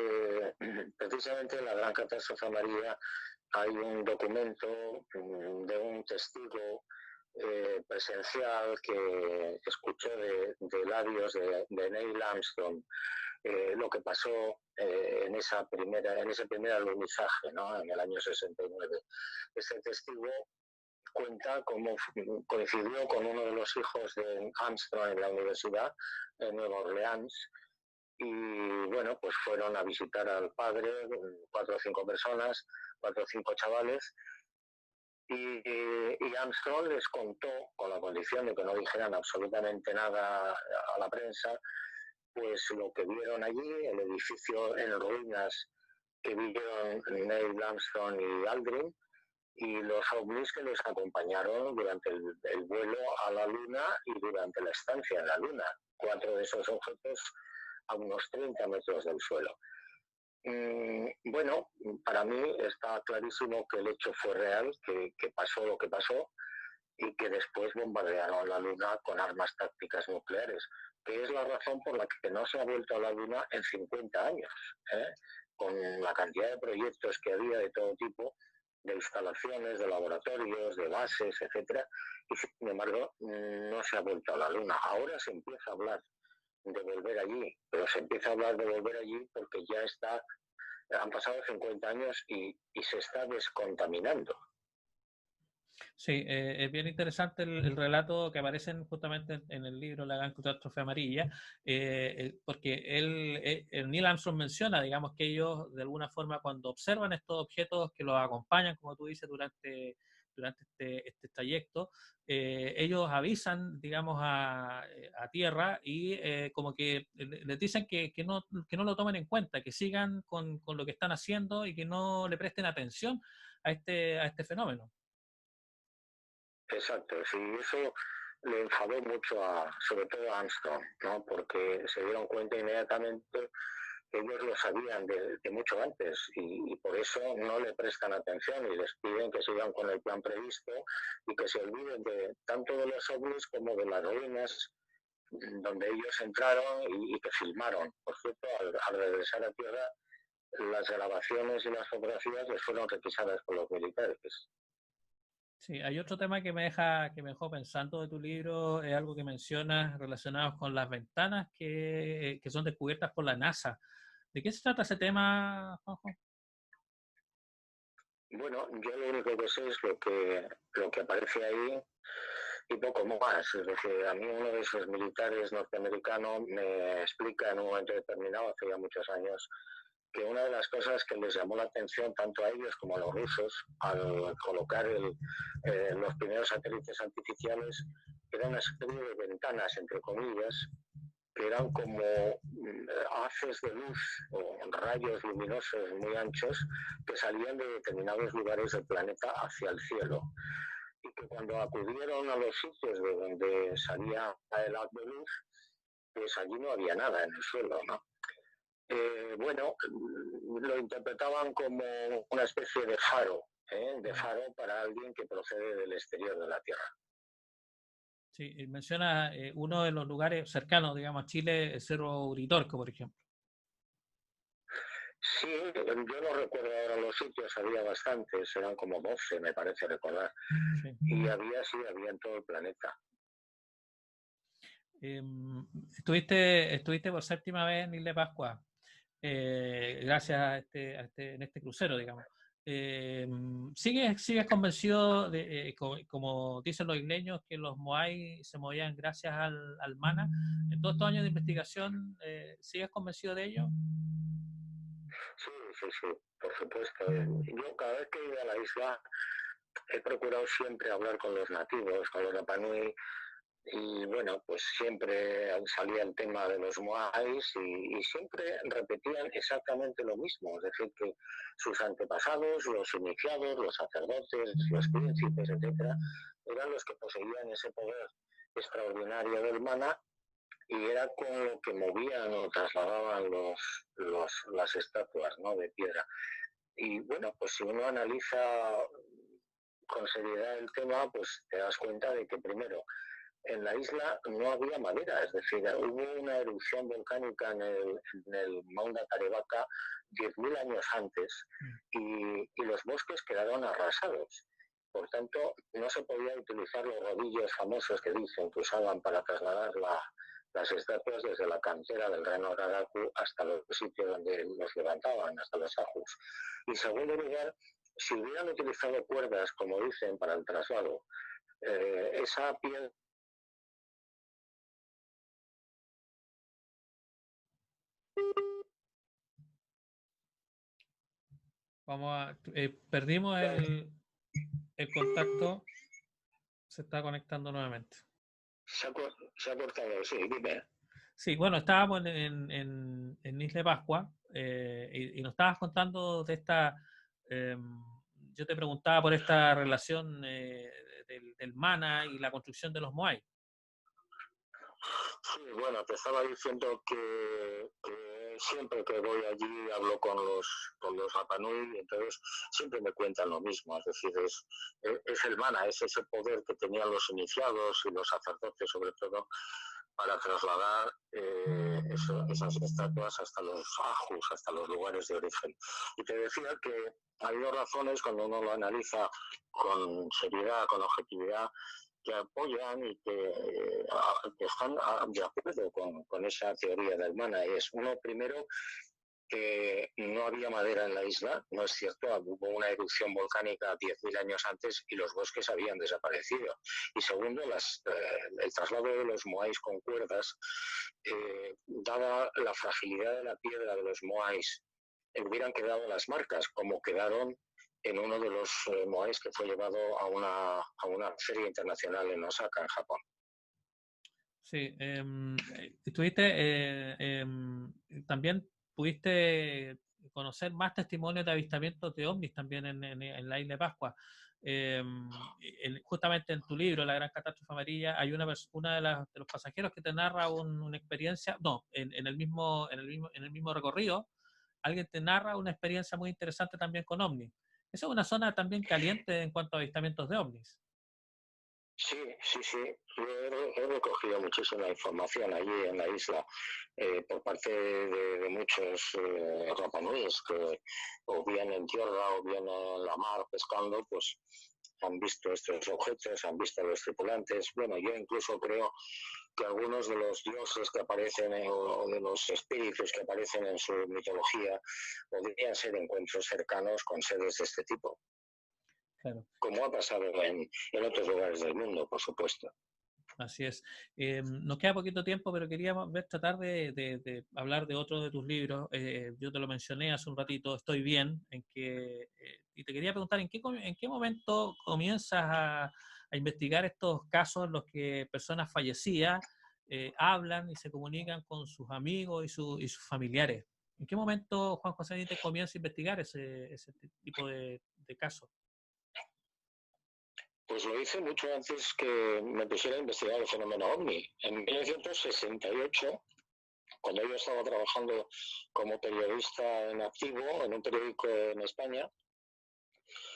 precisamente en la Gran Catástrofe Amarilla hay un documento de un testigo presencial que escuchó de labios de Neil Armstrong lo que pasó en ese primer alunizaje, ¿no? En el año 69. Este testigo cuenta cómo coincidió con uno de los hijos de Armstrong en la universidad en Nueva Orleans. Y bueno, pues fueron a visitar al padre, 4 o 5 personas, 4 o 5 chavales, y Armstrong les contó, con la condición de que no dijeran absolutamente nada a la prensa, pues lo que vieron allí, el edificio en ruinas que vieron Neil Armstrong y Aldrin, y los ovnis que les acompañaron durante el vuelo a la Luna y durante la estancia en la Luna. 4 de esos objetos a unos 30 metros del suelo. Bueno, para mí está clarísimo que el hecho fue real, que pasó lo que pasó y que después bombardearon la Luna con armas tácticas nucleares, que es la razón por la que no se ha vuelto a la Luna en 50 años, con la cantidad de proyectos que había de todo tipo, de instalaciones, de laboratorios, de bases, etcétera, y sin embargo no se ha vuelto a la Luna. Ahora se empieza a hablar de volver allí, pero se empieza a hablar de volver allí porque han pasado 50 años y se está descontaminando. Sí, es bien interesante el relato que aparece justamente en el libro La Gran Catástrofe Amarilla, porque Neil Armstrong menciona, digamos, que ellos de alguna forma cuando observan estos objetos que los acompañan, como tú dices, durante este trayecto, ellos avisan, digamos, a Tierra y como que les dicen que no lo tomen en cuenta, que sigan con lo que están haciendo y que no le presten atención a este fenómeno. Exacto, sí, eso le enfadó mucho sobre todo a Armstrong, ¿no? Porque se dieron cuenta inmediatamente que ellos lo sabían de mucho antes y por eso no le prestan atención y les piden que sigan con el plan previsto y que se olviden tanto de los ovnis como de las ruinas donde ellos entraron y que filmaron. Por cierto, al regresar a tierra, las grabaciones y las fotografías les fueron requisadas por los militares. Sí, hay otro tema que me dejó pensando de tu libro, es algo que mencionas relacionado con las ventanas que son descubiertas por la NASA. ¿De qué se trata ese tema, Juanjo? Bueno, yo lo único que sé es lo que aparece ahí y poco más. Es decir, a mí uno de esos militares norteamericanos me explica en un momento determinado, hace ya muchos años, que una de las cosas que les llamó la atención tanto a ellos como a los rusos al colocar los primeros satélites artificiales era una serie de ventanas, entre comillas, que eran como haces de luz o rayos luminosos muy anchos que salían de determinados lugares del planeta hacia el cielo. Y que cuando acudieron a los sitios de donde salía el haz de luz, pues allí no había nada en el suelo, ¿no? Bueno, lo interpretaban como una especie de faro para alguien que procede del exterior de la Tierra. Sí, menciona uno de los lugares cercanos, digamos, a Chile, el Cerro Uritorco, por ejemplo. Sí, yo no recuerdo ahora los sitios, había bastantes, eran como 12, me parece recordar. Sí. Y había en todo el planeta. Estuviste por séptima vez en Isla de Pascua, gracias a en este crucero, digamos. ¿Sigues convencido de, como dicen los isleños, que los Moai se movían gracias al mana? En todos estos años de investigación, ¿sigues convencido de ello? Sí, por supuesto. Yo cada vez que he ido a la isla he procurado siempre hablar con los nativos, con los Rapa Nui, y bueno, pues siempre salía el tema de los moais y siempre repetían exactamente lo mismo, es decir, que sus antepasados, los iniciados, los sacerdotes, los príncipes, etcétera, eran los que poseían ese poder extraordinario del mana y era con lo que movían o trasladaban las estatuas, ¿no?, de piedra. Y bueno, pues si uno analiza con seriedad el tema, pues te das cuenta de que primero, en la isla no había madera, es decir, hubo una erupción volcánica en el Mauna Tarevaca 10.000 años antes y los bosques quedaron arrasados. Por tanto, no se podía utilizar los rodillos famosos que dicen que usaban para trasladar las estatuas desde la cantera del Reno Araraku hasta los sitios donde los levantaban, hasta los ajus. Y en segundo lugar, si hubieran utilizado cuerdas, como dicen, para el traslado, esa piel. Perdimos el contacto, se está conectando nuevamente. Se ha cortado, sí, dime. Sí, bueno, estábamos en Isla de Pascua y nos estabas contando de esta, yo te preguntaba por esta relación del mana y la construcción de los Moai. Sí, bueno, te estaba diciendo que siempre que voy allí hablo con los Rapa Nui y entonces siempre me cuentan lo mismo, es decir, es el mana, es ese poder que tenían los iniciados y los sacerdotes sobre todo para trasladar esas estatuas hasta los ajus, hasta los lugares de origen. Y te decía que hay dos razones cuando uno lo analiza con seriedad, con objetividad, que apoyan y que están de acuerdo con esa teoría del mana. Es uno, primero, que no había madera en la isla, no es cierto, hubo una erupción volcánica 10.000 años antes y los bosques habían desaparecido. Y segundo, el traslado de los moais con cuerdas, dada la fragilidad de la piedra de los moais, hubieran quedado las marcas, como quedaron en uno de los moais que fue llevado a una feria internacional en Osaka, en Japón. Sí, también pudiste conocer más testimonios de avistamientos de ovnis también en la isla de Pascua. Justamente en tu libro, La Gran Catástrofe Amarilla, hay una de los pasajeros que te narra una experiencia, no, en el mismo recorrido, alguien te narra una experiencia muy interesante también con ovnis. Esa es una zona también caliente en cuanto a avistamientos de ovnis. Sí. Yo he recogido muchísima información allí en la isla por parte de muchos Rapa Nuis que o bien en tierra o bien en la mar pescando, pues han visto estos objetos, han visto a los tripulantes. Bueno, yo incluso creo que algunos de los dioses que aparecen o de los espíritus que aparecen en su mitología podrían ser encuentros cercanos con seres de este tipo. claro. como ha pasado en otros lugares del mundo, por supuesto. Así es. Nos queda poquito tiempo, pero queríamos tratar de hablar de otro de tus libros. Yo te lo mencioné hace un ratito, Estoy bien, y te quería preguntar, ¿en qué momento comienzas a investigar estos casos en los que personas fallecidas hablan y se comunican con sus amigos y sus familiares? ¿En qué momento Juan José Benítez comienza a investigar ese tipo de casos? Pues lo hice mucho antes que me pusiera a investigar el fenómeno OVNI. En 1968, cuando yo estaba trabajando como periodista en activo en un periódico en España,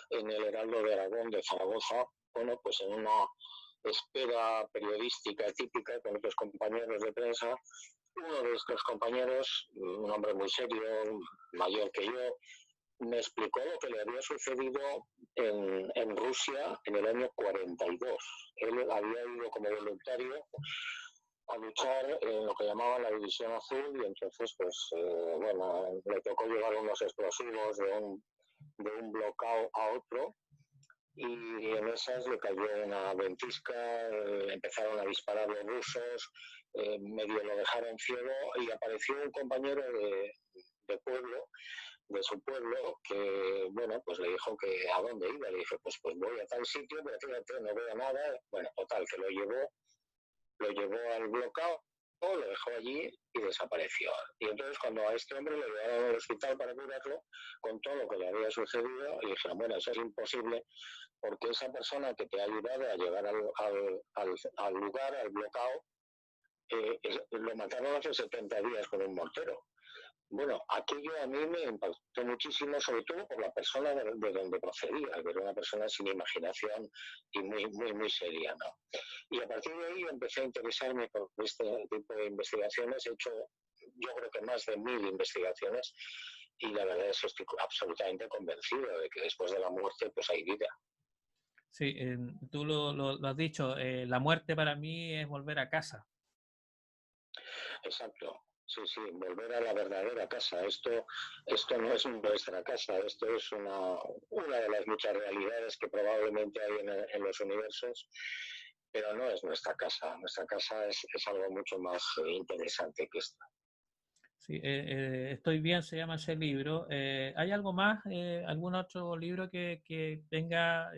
en el Heraldo de Aragón de Zaragoza, bueno, pues en una espera periodística típica con otros compañeros de prensa, uno de estos compañeros, un hombre muy serio, mayor que yo, me explicó lo que le había sucedido en Rusia en el año 42. Él había ido como voluntario a luchar en lo que llamaban la División Azul y entonces, pues, bueno, le tocó llevar unos explosivos de un bloqueo a otro y en esas le cayó una ventisca, empezaron a disparar los rusos, medio lo dejaron ciego y apareció un compañero de pueblo, de su pueblo, que, bueno, pues le dijo que a dónde iba. Le dije, pues voy a tal sitio, pero fíjate, no veo nada. Bueno, total, que lo llevó al bloqueo, lo dejó allí y desapareció. Y entonces cuando a este hombre le llevaron al hospital para curarlo, contó lo que le había sucedido y dijeron, bueno, eso es imposible porque esa persona que te ha ayudado a llegar al lugar, al bloqueo, lo mataron hace 70 días con un mortero. Bueno, aquello a mí me impactó muchísimo, sobre todo por la persona de donde procedía, que era una persona sin imaginación y muy, muy, muy seria, ¿no? Y a partir de ahí empecé a interesarme por este tipo de investigaciones. He hecho, yo creo que más de 1000 investigaciones y la verdad es que estoy absolutamente convencido de que después de la muerte pues hay vida. Sí, tú lo has dicho, la muerte para mí es volver a casa. Exacto. Sí, sí, volver a la verdadera casa. Esto no es nuestra casa, esto es una de las muchas realidades que probablemente hay en los universos, pero no es nuestra casa. Nuestra casa es algo mucho más interesante que esto. Sí, Estoy bien, se llama ese libro. ¿Hay algo más, algún otro libro que venga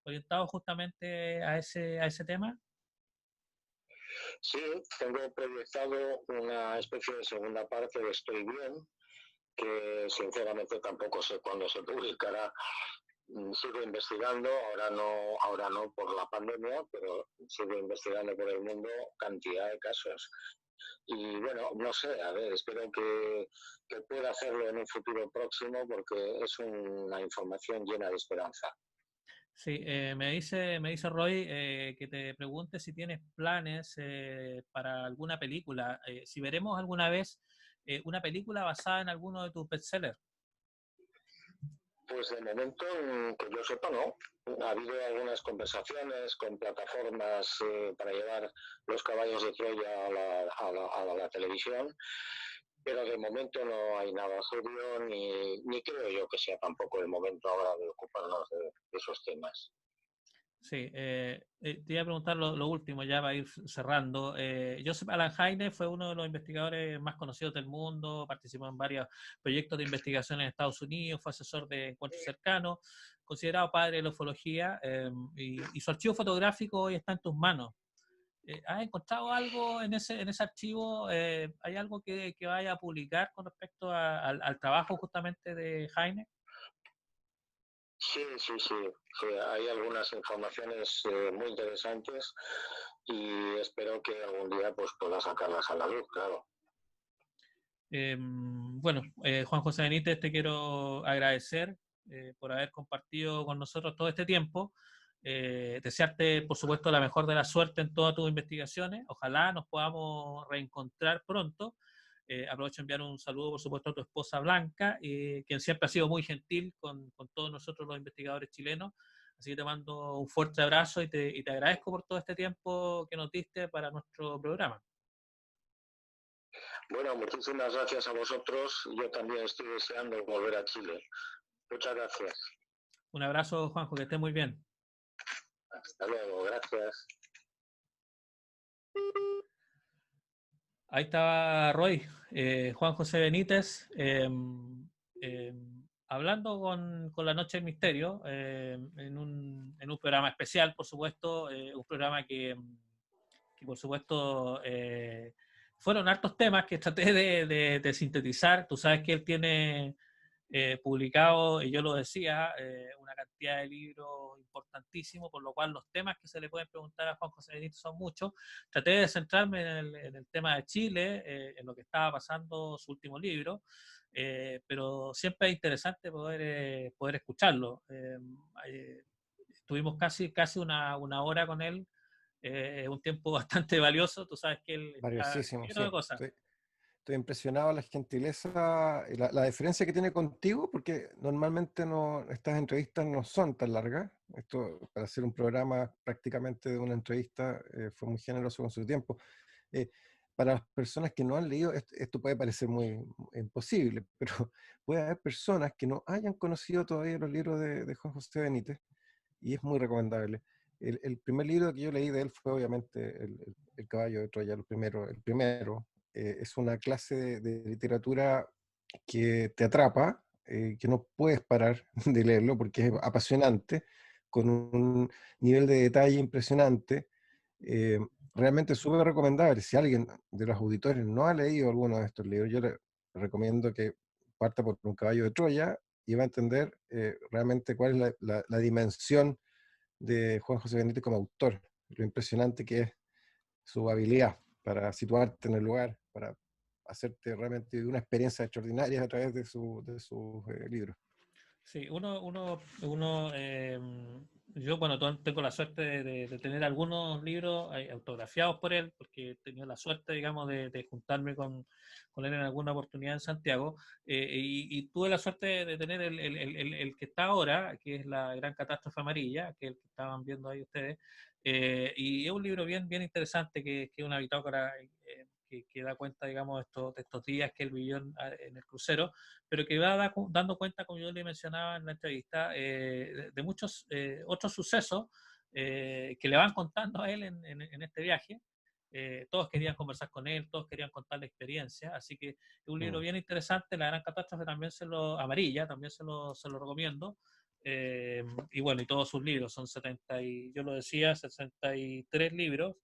orientado justamente a ese tema? Sí, tengo proyectado una especie de segunda parte de Estoy bien, que sinceramente tampoco sé cuándo se publicará. Sigo investigando, ahora no por la pandemia, pero sigo investigando por el mundo cantidad de casos. Y bueno, no sé, a ver, espero que pueda hacerlo en un futuro próximo porque es una información llena de esperanza. Sí, me dice Roy que te pregunte si tienes planes para alguna película, si veremos alguna vez una película basada en alguno de tus bestsellers. Pues de momento, que yo sepa, no. Ha habido algunas conversaciones con plataformas para llevar los caballos de Troya a la televisión, pero de momento no hay nada serio ni creo yo que sea tampoco el momento ahora de ocuparnos de esos temas. Sí, te iba a preguntar lo último ya para ir cerrando. Joseph Alan Heine fue uno de los investigadores más conocidos del mundo, participó en varios proyectos de investigación en Estados Unidos, fue asesor de encuentros cercanos, considerado padre de la ufología y su archivo fotográfico hoy está en tus manos. ¿Has encontrado algo en ese archivo? ¿Hay algo que vaya a publicar con respecto al trabajo justamente de Heine? Sí, sí, sí, sí, hay algunas informaciones muy interesantes y espero que algún día pues pueda sacarlas a la luz, claro. Bueno, Juan José Benítez, te quiero agradecer por haber compartido con nosotros todo este tiempo. Desearte, por supuesto, la mejor de la suerte en todas tus investigaciones. Ojalá nos podamos reencontrar pronto. Aprovecho de enviar un saludo, por supuesto, a tu esposa Blanca, quien siempre ha sido muy gentil con todos nosotros los investigadores chilenos. Así que te mando un fuerte abrazo y te agradezco por todo este tiempo que nos diste para nuestro programa. Bueno, muchísimas gracias a vosotros. Yo también estoy deseando volver a Chile. Muchas gracias. Un abrazo, Juanjo, que estés muy bien. Hasta luego, gracias. Ahí estaba Roy, Juan José Benítez, hablando con La Noche del Misterio, en un programa especial, por supuesto, un programa que por supuesto, fueron hartos temas que traté de sintetizar. Tú sabes que él tiene publicado, y yo lo decía, una cantidad de libros importantísimos, por lo cual los temas que se le pueden preguntar a Juan José Benito son muchos. Traté de centrarme en el tema de Chile, en lo que estaba pasando su último libro, pero siempre es interesante poder escucharlo. Estuvimos casi una hora con él, un tiempo bastante valioso. Tú sabes que él está Valiosísimo, lleno sí. de cosas. Estoy impresionado la gentileza y la diferencia que tiene contigo, porque normalmente estas entrevistas no son tan largas. Esto, para hacer un programa prácticamente de una entrevista, fue muy generoso con su tiempo. Eh, para las personas que no han leído, esto puede parecer muy imposible, pero puede haber personas que no hayan conocido todavía los libros de Juan José Benítez, y es muy recomendable. El primer libro que yo leí de él fue obviamente El caballo de Troya, el primero. Es una clase de literatura que te atrapa, que no puedes parar de leerlo porque es apasionante, con un nivel de detalle impresionante. eh, Realmente súper recomendable. Si alguien de los auditores no ha leído alguno de estos libros, yo le recomiendo que parta por Un caballo de Troya y va a entender realmente cuál es la dimensión de Juan José Benítez como autor, lo impresionante que es su habilidad para situarte en el lugar, para hacerte realmente una experiencia extraordinaria a través de sus libros. Sí, yo, bueno, tengo la suerte de tener algunos libros autografiados por él, porque he tenido la suerte, digamos, de juntarme con él en alguna oportunidad en Santiago, y tuve la suerte de tener el que está ahora, que es La Gran Catástrofe Amarilla, que es el que estaban viendo ahí ustedes, y es un libro bien interesante, que es una bitácora que da cuenta, digamos, de estos días que él vivió en el crucero, pero que va dando cuenta, como yo le mencionaba en la entrevista, de muchos otros sucesos que le van contando a él en este viaje. Todos querían conversar con él, todos querían contar la experiencia, así que es un libro bien interesante. La Gran Catástrofe también amarilla, también se lo recomiendo. Y bueno, y todos sus libros, son 70 y, yo lo decía, 63 libros,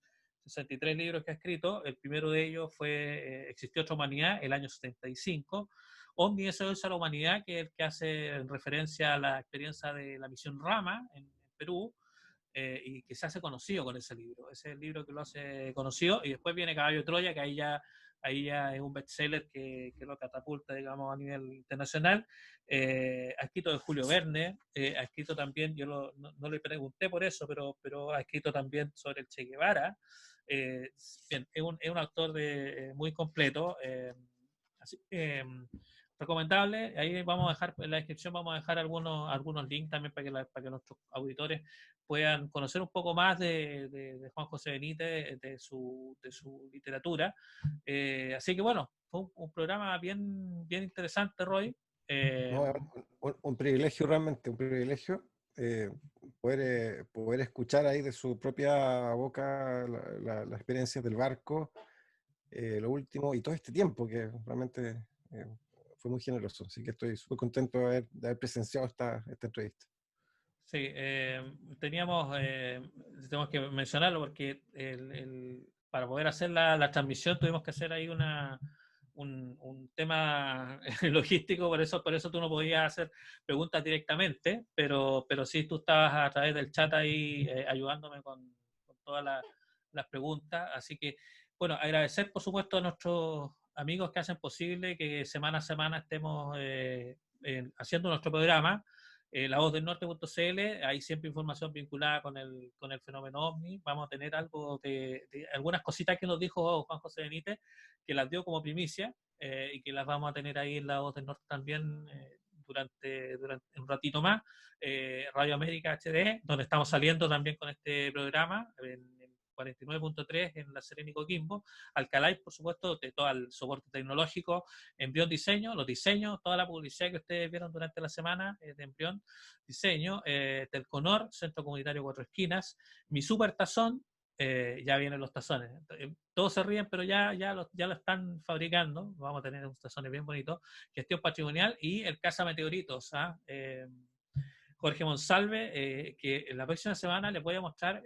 63 libros que ha escrito. El primero de ellos fue Existió otra humanidad, el año 75. OVNI SOS a la humanidad, que es el que hace referencia a la experiencia de la misión Rama en Perú, y que se hace conocido con ese libro. Ese es el libro que lo hace conocido, y después viene Caballo de Troya, que ahí ya es un bestseller que lo catapulta, digamos, a nivel internacional. Ha escrito de Julio Verne, ha escrito también, no le pregunté por eso, pero ha escrito también sobre el Che Guevara. Bien, es un autor muy completo. Así que recomendable. Ahí vamos a dejar, en la descripción vamos a dejar algunos links también para que nuestros auditores puedan conocer un poco más de Juan José Benítez, de su literatura. Así que bueno, fue un programa bien interesante, Roy. No, es un privilegio realmente, un privilegio eh, poder escuchar ahí de su propia boca las experiencias del barco, lo último, y todo este tiempo que realmente fue muy generoso. Así que estoy súper contento de haber presenciado esta entrevista. Sí, tenemos que mencionarlo porque para poder hacer la transmisión tuvimos que hacer ahí un tema logístico, por eso tú no podías hacer preguntas directamente, pero sí tú estabas a través del chat ahí ayudándome con todas las preguntas. Así que, bueno, agradecer por supuesto a nuestros amigos que hacen posible que semana a semana estemos haciendo nuestro programa. La voz del norte.cl, hay siempre información vinculada con el fenómeno OVNI. Vamos a tener algo de algunas cositas que nos dijo Juan José Benítez, que las dio como primicia, y que las vamos a tener ahí en La Voz del Norte también durante un ratito más. Radio América HD, donde estamos saliendo también con este programa, en 49.3 en La Serena y Coquimbo. Alcalá, por supuesto, de todo el soporte tecnológico, Embrión Diseño, los diseños, toda la publicidad que ustedes vieron durante la semana de Embrión Diseño, Telconor, Centro Comunitario Cuatro Esquinas, Mi Super Tazón, ya vienen los tazones. Todos se ríen, pero ya lo están fabricando. Vamos a tener unos tazones bien bonitos. Gestión Patrimonial y el Casa Meteoritos. Jorge Monsalve, que la próxima semana les voy a mostrar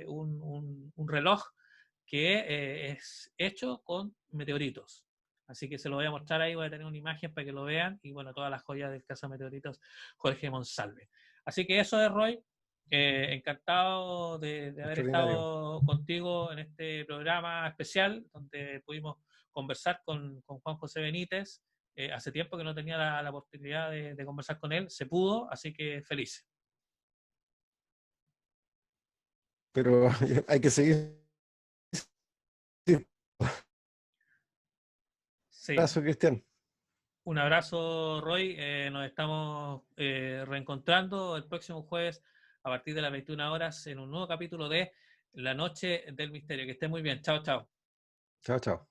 un reloj que es hecho con meteoritos. Así que se lo voy a mostrar ahí, voy a tener una imagen para que lo vean. Y bueno, todas las joyas del Casa Meteoritos, Jorge Monsalve. Así que eso es, Roy. Encantado de haber estado contigo en este programa especial donde pudimos conversar con Juan José Benítez. Hace tiempo que no tenía la oportunidad de conversar con él, se pudo, así que feliz. Pero hay que seguir. Sí. Un abrazo, Cristian. Un abrazo, Roy. Nos estamos reencontrando el próximo jueves a partir de las 21 horas en un nuevo capítulo de La Noche del Misterio. Que estén muy bien. Chao, chao. Chao, chao.